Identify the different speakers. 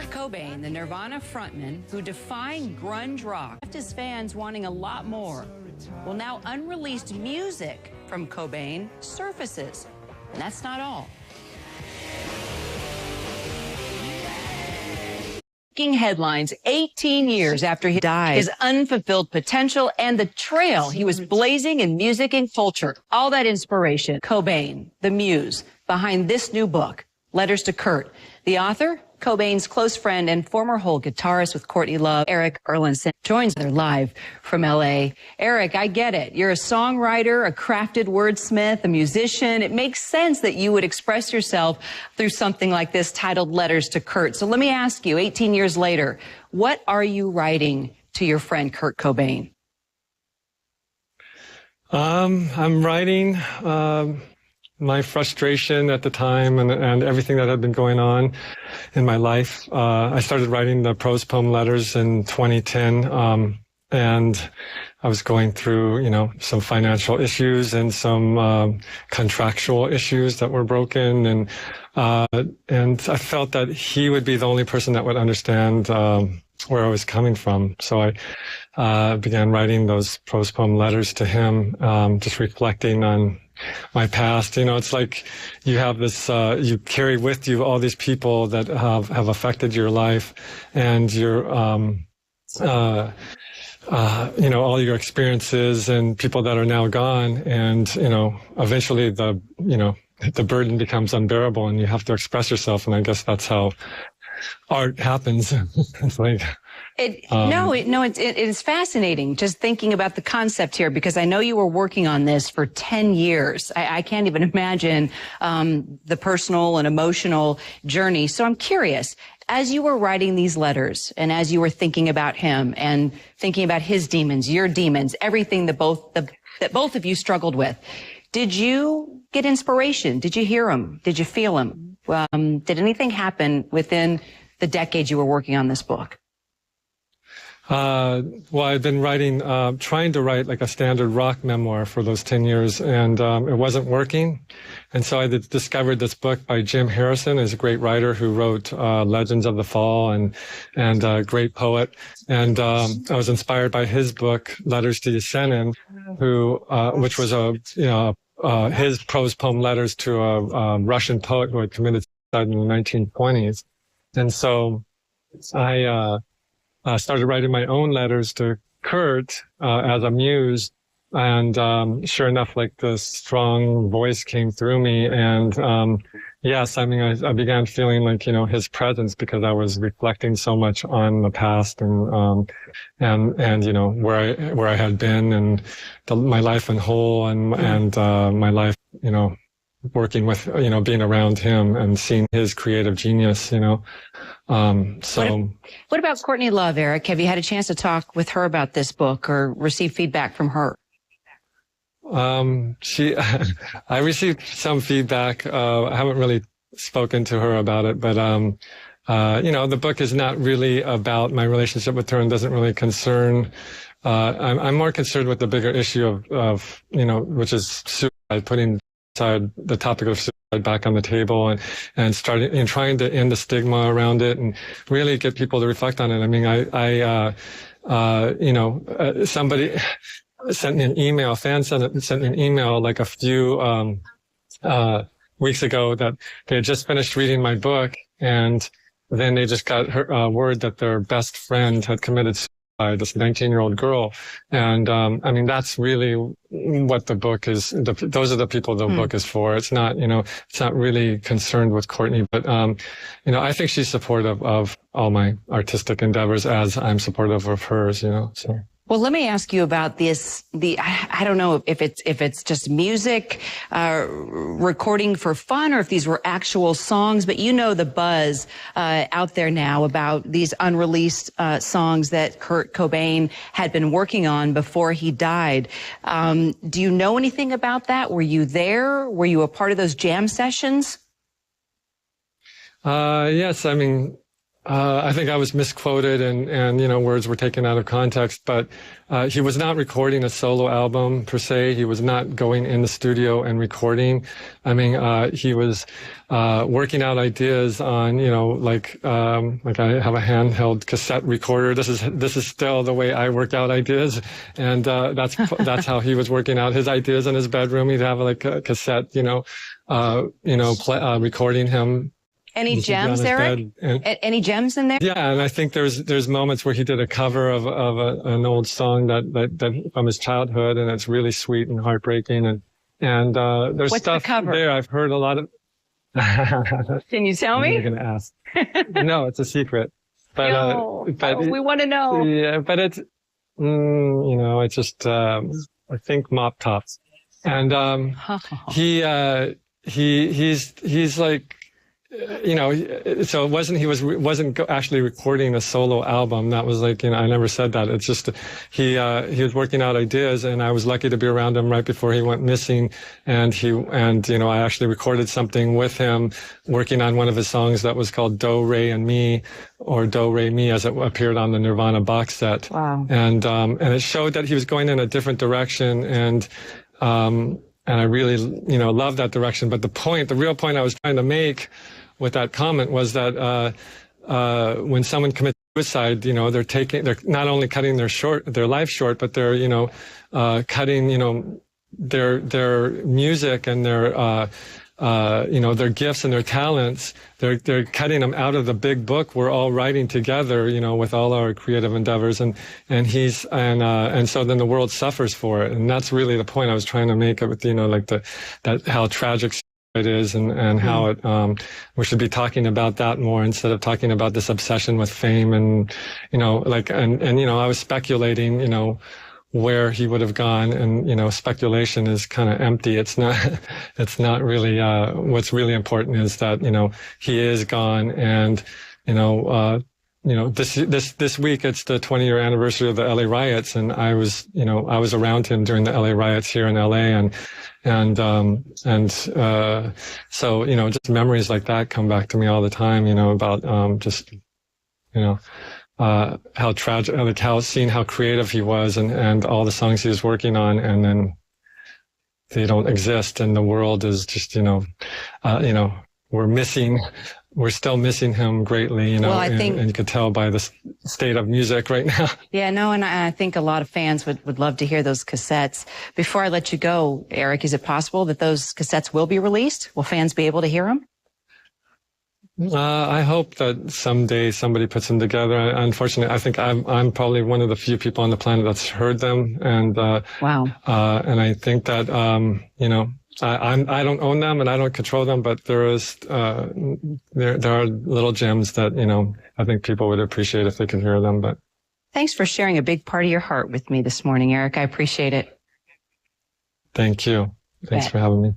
Speaker 1: Kurt Cobain, the Nirvana frontman who defined grunge rock, left his fans wanting a lot more. Well, now unreleased music from Cobain surfaces, and that's not all. Headlines 18 years after he died, his unfulfilled potential and the trail he was blazing in music and culture. All that inspiration, Cobain, the muse, behind this new book, Letters to Kurt. The author, Cobain's close friend and former Hole guitarist with Courtney Love, Eric Erlandson, joins her live from L.A. Eric, I get it. You're a songwriter, a crafted wordsmith, a musician. It makes sense that you would express yourself through something like this titled Letters to Kurt. So let me ask you, 18 years later, what are you writing to your friend Kurt Cobain?
Speaker 2: I'm writing my frustration at the time and everything that had been going on in my life. I started writing the prose poem letters in 2010, and I was going through, some financial issues and some contractual issues that were broken, and I felt that he would be the only person that would understand where I was coming from. So I began writing those prose poem letters to him, just reflecting on my past. It's like you have this, you carry with you all these people that have affected your life and your, all your experiences and people that are now gone. And, eventually the burden becomes unbearable and you have to express yourself. And I guess that's how art happens. It's like,
Speaker 1: it is fascinating just thinking about the concept here, because I know you were working on this for 10 years. I can't even imagine the personal and emotional journey. So I'm curious, as you were writing these letters and as you were thinking about him and thinking about his demons, your demons, everything that both of you struggled with, did you get inspiration? Did you hear him? Did you feel him? Did anything happen within the decade you were working on this book?
Speaker 2: Well, I've been writing, trying to write like a standard rock memoir for those 10 years, and it wasn't working. And so I discovered this book by Jim Harrison, who's a great writer who wrote Legends of the Fall and a great poet. And I was inspired by his book, Letters to Yesenin, which was his prose poem letters to a Russian poet who had committed suicide in the 1920s. And so I started writing my own letters to Kurt as a muse, and sure enough, like the strong voice came through me, and yes, I began feeling like his presence, because I was reflecting so much on the past and where I had been, and my life in whole, and my life working with being around him and seeing his creative genius.
Speaker 1: What about Courtney Love, Eric? Have you had a chance to talk with her about this book or receive feedback from her?
Speaker 2: I received some feedback. I haven't really spoken to her about it, but the book is not really about my relationship with her and doesn't really concern. I'm more concerned with the bigger issue of which is suicide, putting aside the topic of suicide back on the table and starting and trying to end the stigma around it and really get people to reflect on it. I mean, somebody sent me an email, a fan sent me an email like a few weeks ago that they had just finished reading my book, and then they just got word that their best friend had committed suicide, this 19-year-old girl. And that's really what the book is. Those are the people the book is for. It's not, it's not really concerned with Courtney, but I think she's supportive of all my artistic endeavors as I'm supportive of hers. So.
Speaker 1: Well, let me ask you about this. I don't know if it's just music, recording for fun, or if these were actual songs, but the buzz out there now about these unreleased songs that Kurt Cobain had been working on before he died. Do you know anything about that? Were you there? Were you a part of those jam sessions?
Speaker 2: Yes. I think I was misquoted and, you know, words were taken out of context, but he was not recording a solo album per se. He was not going in the studio and recording. I mean, he was working out ideas on, you know, like I have a handheld cassette recorder. This is still the way I work out ideas. And that's how he was working out his ideas in his bedroom. He'd have like a cassette, recording him.
Speaker 1: Any gems, Eric? Any gems in there?
Speaker 2: Yeah, and I think there's moments where he did a cover of an old song that from his childhood, and it's really sweet and heartbreaking. And there's
Speaker 1: What's
Speaker 2: stuff
Speaker 1: the cover?
Speaker 2: there. I've heard a lot of.
Speaker 1: Can you tell me?
Speaker 2: You're gonna ask. No, it's a secret. But
Speaker 1: no, we want to know.
Speaker 2: Yeah, but it's it's just I think Mop Tops, and he's like. So it wasn't, he wasn't actually recording a solo album. That was like, I never said that. It's just, he was working out ideas, and I was lucky to be around him right before he went missing. And I actually recorded something with him working on one of his songs that was called Do, Re, and Me, or Do, Re, Mi, as it appeared on the Nirvana box set.
Speaker 1: Wow.
Speaker 2: And it showed that he was going in a different direction. And I really, love that direction. But the real point I was trying to make with that comment was that when someone commits suicide, they're not only cutting their life short, but they're cutting their music and their gifts and their talents. They're cutting them out of the big book we're all writing together, with all our creative endeavors, and so then the world suffers for it. And that's really the point I was trying to make with, how tragic it is, and how we should be talking about that more instead of talking about this obsession with fame. And, I was speculating, where he would have gone, and speculation is kind of empty. It's not really what's really important is that he is gone, and this week it's the 20-year anniversary of the LA riots, and I was around him during the LA riots here in LA, so just memories like that come back to me all the time, about how tragic, like seeing how creative he was, and all the songs he was working on, and then they don't exist, and the world is just, we're still missing him greatly,
Speaker 1: well, I think,
Speaker 2: and you could tell by the state of music right now.
Speaker 1: Yeah, no, and I think a lot of fans would love to hear those cassettes. Before I let you go, Eric, is it possible that those cassettes will be released? Will fans be able to hear them?
Speaker 2: I hope that someday somebody puts them together. Unfortunately, I think I'm probably one of the few people on the planet that's heard them. And,
Speaker 1: wow.
Speaker 2: And I think that, I don't own them and I don't control them, but there are little gems that, I think people would appreciate if they could hear them. But
Speaker 1: thanks for sharing a big part of your heart with me this morning, Eric. I appreciate it.
Speaker 2: Thank you. Thanks for having me.